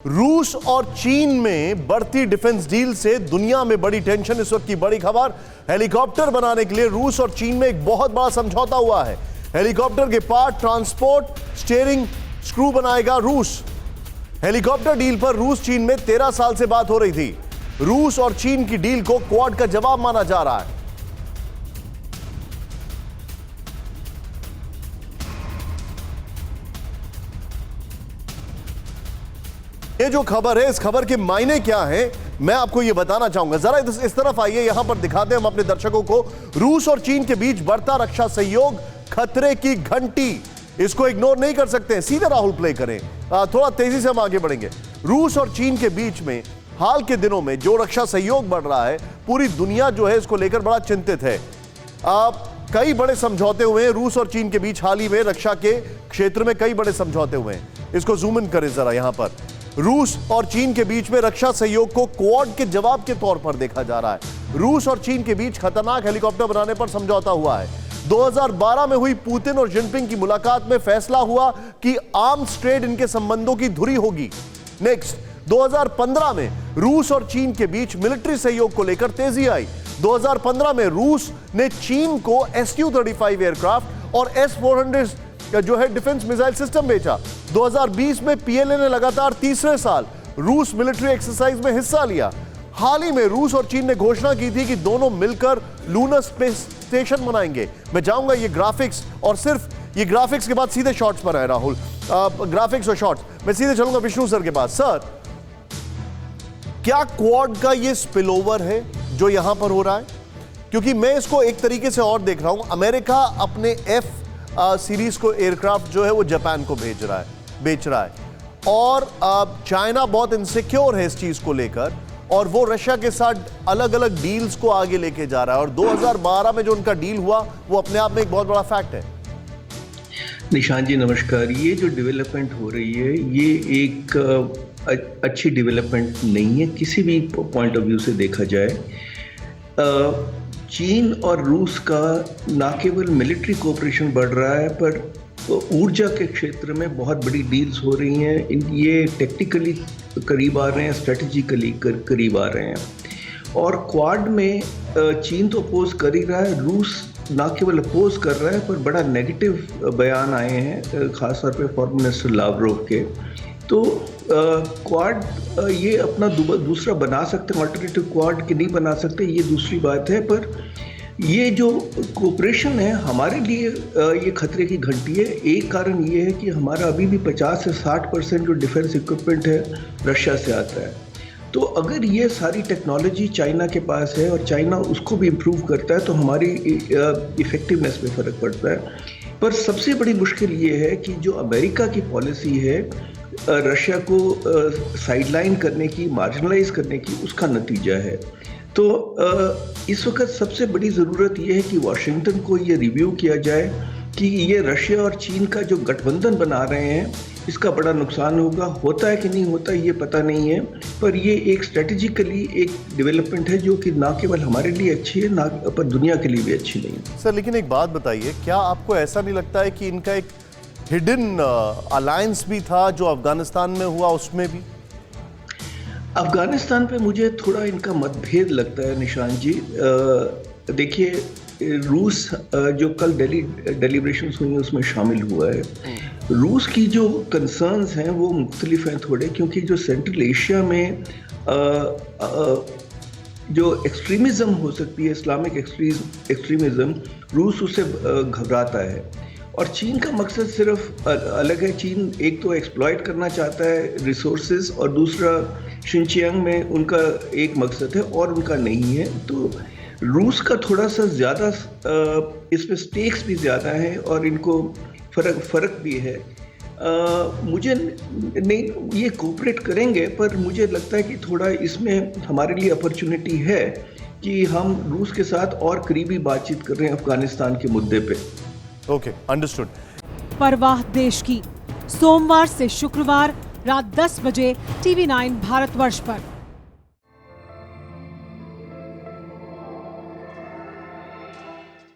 रूस और चीन में बढ़ती डिफेंस डील से दुनिया में बड़ी टेंशन। इस वक्त की बड़ी खबर, हेलीकॉप्टर बनाने के लिए रूस और चीन में एक बहुत बड़ा समझौता हुआ है। हेलीकॉप्टर के पार्ट, ट्रांसपोर्ट, स्टीयरिंग, स्क्रू बनाएगा रूस। हेलीकॉप्टर डील पर रूस चीन में 13 साल से बात हो रही थी। रूस और चीन की डील को क्वाड का जवाब माना जा रहा है। ये जो खबर है, इस खबर के मायने क्या हैं, मैं आपको ये बताना चाहूंगा। जरा इस तरफ आइए, यहां पर दिखाते हैं हम अपने दर्शकों को। रूस और चीन के बीच बढ़ता रक्षा सहयोग, खतरे की घंटी। इसको इग्नोर नहीं कर सकते हैं। सीधे राहुल प्ले करें, थोड़ा तेजी से हम आगे बढ़ेंगे। रूस और चीन के बीच में हाल के दिनों में जो रक्षा सहयोग बढ़ रहा है, पूरी दुनिया जो है इसको लेकर बड़ा चिंतित है। कई बड़े समझौते हुए हैं रूस और चीन के बीच। हाल ही में रक्षा के क्षेत्र में कई बड़े समझौते हुए हैं। इसको जूम इन करें जरा। यहां पर रूस और चीन के बीच में रक्षा सहयोग को क्वाड के जवाब के तौर पर देखा जा रहा है। रूस और चीन के बीच खतरनाक हेलीकॉप्टर बनाने पर समझौता हुआ है। 2012 में हुई पुतिन और जिनपिंग की मुलाकात में फैसला हुआ कि आर्म्स ट्रेड इनके संबंधों की धुरी होगी। नेक्स्ट, 2015 में रूस और चीन के बीच मिलिट्री सहयोग को लेकर तेजी आई। 2015 में रूस ने चीन को Su-35 एयरक्राफ्ट और S-400 जो है डिफेंस मिसाइल सिस्टम बेचा। 2020 में पीएलए ने लगातार तीसरे साल रूस मिलिट्री एक्सरसाइज में हिस्सा लिया। हाल ही में रूस और चीन ने घोषणा की थी कि दोनों मिलकर लूनर स्पेस स्टेशन बनाएंगे। मैं जाऊंगा ये ग्राफिक्स, और सिर्फ ये ग्राफिक्स के बाद सीधे शॉट्स पर है राहुल। ग्राफिक्स और शॉट्स मैं सीधे चलूंगा विष्णु सर के पास। सर, क्या क्वाड का ये स्पिल ओवर है जो यहां पर हो रहा है? क्योंकि मैं इसको एक तरीके से और देख रहा हूं। अमेरिका अपने F सीरीज को एयरक्राफ्ट जो है वो जापान को बेच रहा है, और चाइना बहुत इनसिक्योर है इस चीज को लेकर, और वो रशिया के साथ अलग अलग डील्स को आगे लेके जा रहा है। और 2012 में जो उनका डील हुआ वो अपने आप में एक बहुत बड़ा फैक्ट है। निशान जी नमस्कार। ये जो डेवलपमेंट हो रही है ये एक अच्छी डेवलपमेंट नहीं है किसी भी पॉइंट ऑफ व्यू से देखा जाए। चीन और रूस का न केवल मिलिट्री कोऑपरेशन बढ़ रहा है, पर ऊर्जा के क्षेत्र में बहुत बड़ी डील्स हो रही हैं। ये टेक्निकली करीब आ रहे हैं, स्ट्रेटेजिकली करीब आ रहे हैं। और क्वाड में चीन तो अपोज कर ही रहा है, रूस ना केवल अपोज कर रहा है पर बड़ा नेगेटिव बयान आए हैं, खासतौर पे फॉरेन मिनिस्टर लावरोव के। तो क्वाड ये अपना दूसरा बना सकते हैं, अल्टरनेटिव क्वाड की नहीं बना सकते, ये दूसरी बात है। पर ये जो कोऑपरेशन है हमारे लिए ये खतरे की घंटी है। एक कारण ये है कि हमारा अभी भी 50 से 60% जो डिफेंस इक्विपमेंट है रशिया से आता है। तो अगर ये सारी टेक्नोलॉजी चाइना के पास है और चाइना उसको भी इम्प्रूव करता है तो हमारी इफ़ेक्टिवनेस में फ़र्क पड़ता है। पर सबसे बड़ी मुश्किल ये है कि जो अमेरिका की पॉलिसी है रशिया को साइडलाइन करने की, मार्जिनलाइज करने की, उसका नतीजा है। तो इस वक्त सबसे बड़ी ज़रूरत यह है कि वाशिंगटन को ये रिव्यू किया जाए कि ये रशिया और चीन का जो गठबंधन बना रहे हैं इसका बड़ा नुकसान होगा। होता है कि नहीं होता ये पता नहीं है, पर ये एक स्ट्रेटेजिकली एक डेवलपमेंट है जो कि ना केवल हमारे लिए अच्छी है, ना पर दुनिया के लिए भी अच्छी नहीं है। सर, लेकिन एक बात बताइए, क्या आपको ऐसा नहीं लगता है कि इनका एक हिडन अलायंस भी था जो अफगानिस्तान में हुआ? उसमें भी अफगानिस्तान पे मुझे थोड़ा इनका मतभेद लगता है निशान जी। देखिए, रूस जो कल डेलीब्रेशंस हुई हैं उसमें शामिल हुआ है। रूस की जो कंसर्न्स हैं वो मुख्तलिफ हैं थोड़े, क्योंकि जो सेंट्रल एशिया में जो एक्सट्रीमिज़म हो सकती है, इस्लामिक एक्सट्रीमिज़म, रूस उससे घबराता है। और चीन का मकसद सिर्फ अलग है। चीन एक तो एक्सप्लॉइट करना चाहता है रिसोर्सेज, और दूसरा शिनचियांग में उनका एक मकसद है और उनका नहीं है। तो रूस का थोड़ा सा ज़्यादा इसमें स्टेक्स भी ज़्यादा हैं और इनको फ़र्क भी है। मुझे नहीं, ये कोऑपरेट करेंगे, पर मुझे लगता है कि थोड़ा इसमें हमारे लिए अपॉर्चुनिटी है कि हम रूस के साथ और करीबी बातचीत कर रहे हैं अफगानिस्तान के मुद्दे पे। Okay, understood. परवाह देश की, सोमवार से शुक्रवार रात 10 बजे TV9 भारतवर्ष पर।